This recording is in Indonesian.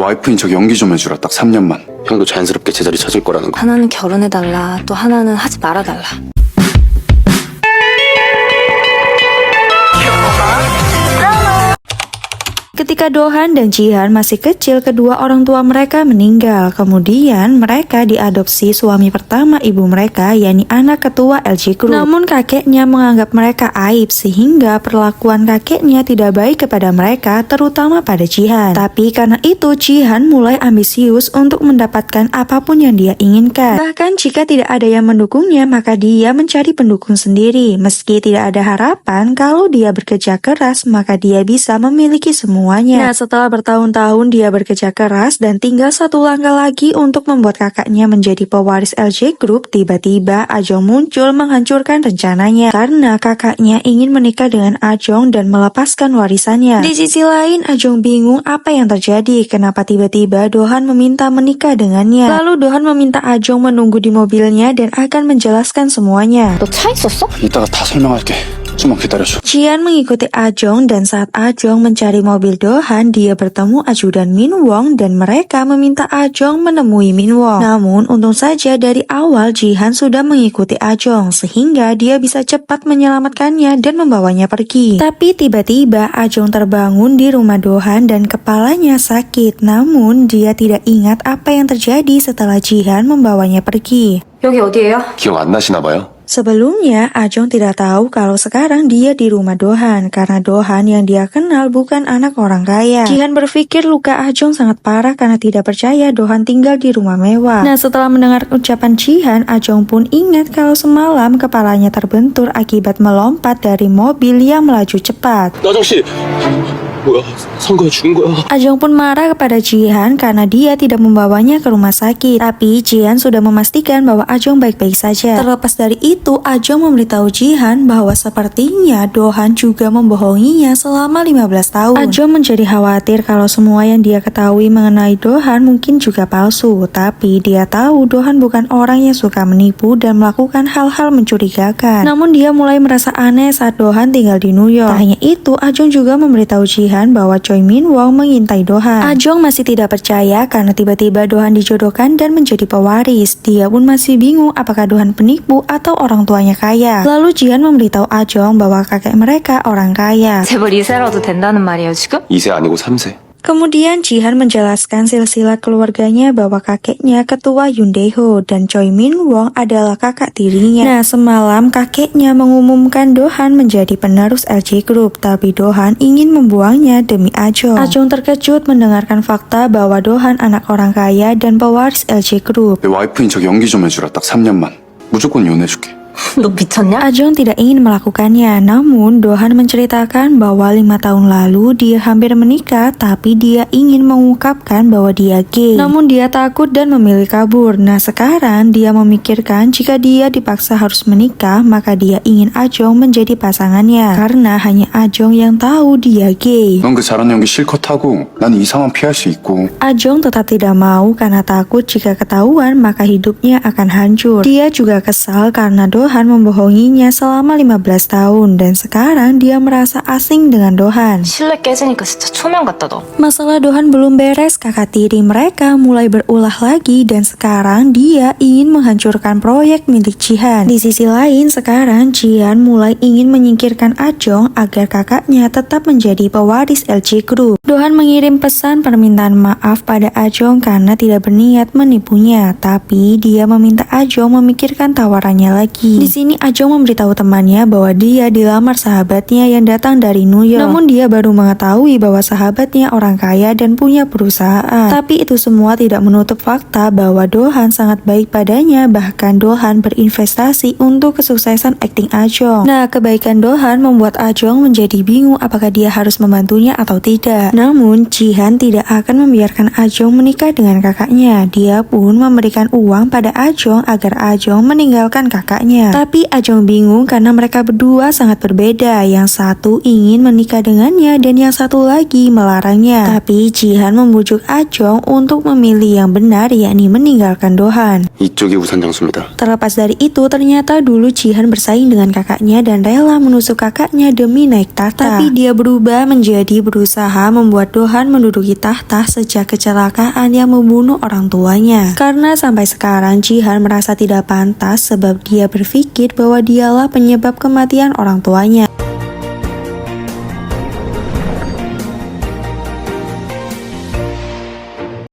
와이프인 척 연기 좀 해주라. 딱 3년만. 형도 자연스럽게 제자리 찾을 거라는 거. 하나는 결혼해달라, 또 하나는 하지 말아달라. Ketika Dohan dan Jihan masih kecil, kedua orang tua mereka meninggal. Kemudian mereka diadopsi suami pertama ibu mereka, yakni anak ketua LG Group. Namun kakeknya menganggap mereka aib sehingga perlakuan kakeknya tidak baik kepada mereka, terutama pada Jihan. Tapi karena itu Jihan mulai ambisius untuk mendapatkan apapun yang dia inginkan. Bahkan jika tidak ada yang mendukungnya, maka dia mencari pendukung sendiri. Meski tidak ada harapan, kalau dia bekerja keras, maka dia bisa memiliki semua. Nah, setelah bertahun-tahun dia bekerja keras dan tinggal satu langkah lagi untuk membuat kakaknya menjadi pewaris LG Group, tiba-tiba Ajong muncul menghancurkan rencananya karena kakaknya ingin menikah dengan Ajong dan melepaskan warisannya. Di sisi lain, Ajong bingung apa yang terjadi, kenapa tiba-tiba Dohan meminta menikah dengannya. Lalu Dohan meminta Ajong menunggu di mobilnya dan akan menjelaskan semuanya. 너 차 있었어? 이따가 다 설명할게. 좀만 기다려줘. Jihan mengikuti Ajong dan saat Ajong mencari mobil Dohan, dia bertemu ajudan Min Wong dan mereka meminta Ajong menemui Min Wong. Namun untung saja dari awal Jihan sudah mengikuti Ajong sehingga dia bisa cepat menyelamatkannya dan membawanya pergi. Tapi tiba-tiba Ajong terbangun di rumah Dohan dan kepalanya sakit. Namun dia tidak ingat apa yang terjadi setelah Jihan membawanya pergi. 여기 어디예요? 기억 안 나시나 봐요? Sebelumnya, Ajong tidak tahu kalau sekarang dia di rumah Dohan, karena Dohan yang dia kenal bukan anak orang kaya. Jihan berpikir luka Ajong sangat parah karena tidak percaya Dohan tinggal di rumah mewah. Nah, setelah mendengar ucapan Jihan, Ajong pun ingat kalau semalam kepalanya terbentur akibat melompat dari mobil yang melaju cepat. 나정 씨, 뭐야? 산 거야, 죽은 거야? Ajong pun marah kepada Jihan karena dia tidak membawanya ke rumah sakit. Tapi Jihan sudah memastikan bahwa Ajong baik-baik saja. Terlepas dari itu, Ajong memberitahu Jihan bahwa sepertinya Dohan juga membohonginya selama 15 tahun. Ajong menjadi khawatir kalau semua yang dia ketahui mengenai Dohan mungkin juga palsu. Tapi dia tahu Dohan bukan orang yang suka menipu dan melakukan hal-hal mencurigakan. Namun dia mulai merasa aneh saat Dohan tinggal di New York. Tak hanya itu, Ajong juga memberitahu Jihan bahwa Choi Min Wong mengintai Dohan. Ajong masih tidak percaya karena tiba-tiba Dohan dijodohkan dan menjadi pewaris. Dia pun masih bingung apakah Dohan penipu atau orang tuanya kaya. Lalu Jihan memberitahu Ajong bahwa kakek mereka orang kaya. 재벌 2세라도 된다는 말이에요, 지금? 2세 아니고 3세. Kemudian Jihan menjelaskan silsilah keluarganya bahwa kakeknya ketua Yoon Dae-ho dan Choi Min Wong adalah kakak tirinya. Nah, semalam kakeknya mengumumkan Dohan menjadi penerus LG Group, tapi Dohan ingin membuangnya demi Ajong. Ajong terkejut mendengarkan fakta bahwa Dohan anak orang kaya dan pewaris LG Group. 내 와이프인 척 연기 좀 해주라. 딱 3년만. 무조건 이혼해줄게. 너 미쳤냐? Ajong tidak ingin melakukannya, namun Dohan menceritakan bahwa 5 tahun lalu dia hampir menikah, tapi dia ingin mengungkapkan bahwa dia gay. Namun dia takut dan memilih kabur. Nah, sekarang dia memikirkan jika dia dipaksa harus menikah, maka dia ingin Ajong menjadi pasangannya, karena hanya Ajong yang tahu dia gay. 넌 그 잘한 연기 실컷 하고 난 이 상황 피할 수 있고. Ajong tetap tidak mau karena takut jika ketahuan maka hidupnya akan hancur. Dia juga kesal karena Dohan membohonginya selama 15 tahun dan sekarang dia merasa asing dengan Dohan. 신뢰 깨지니까 진짜 초면 같다 너. Masalah Dohan belum beres, kakak tiri mereka mulai berulah lagi dan sekarang dia ingin menghancurkan proyek milik Jihan. Di sisi lain, sekarang Jihan mulai ingin menyingkirkan Ajong agar kakaknya tetap menjadi pewaris LG Group. Dohan mengirim pesan permintaan maaf pada Ajong karena tidak berniat menipunya, tapi dia meminta Ajong memikirkan tawarannya lagi. Di sini Ajong memberitahu temannya bahwa dia dilamar sahabatnya yang datang dari New York. Namun dia baru mengetahui bahwa sahabatnya orang kaya dan punya perusahaan. Tapi itu semua tidak menutup fakta bahwa Dohan sangat baik padanya, bahkan Dohan berinvestasi untuk kesuksesan akting Ajong. Nah, kebaikan Dohan membuat Ajong menjadi bingung apakah dia harus membantunya atau tidak. Namun Jihan tidak akan membiarkan Ajong menikah dengan kakaknya. Dia pun memberikan uang pada Ajong agar Ajong meninggalkan kakaknya. tuanya. Tapi Ajong bingung karena mereka berdua sangat berbeda. Yang satu ingin menikah dengannya dan yang satu lagi melarangnya. Tapi Jihan membujuk Ajong untuk memilih yang benar, yakni meninggalkan Do-han. 이쪽이 우산 장수입니다. Terlepas dari itu, ternyata dulu Jihan bersaing dengan kakaknya dan rela menusuk kakaknya demi naik tahta. Tapi dia berubah menjadi berusaha membuat Do-han menduduki tahta sejak kecelakaan yang membunuh orang tuanya. Karena sampai sekarang Jihan merasa tidak pantas sebab dia berpikir bahwa dialah penyebab kematian orang tuanya.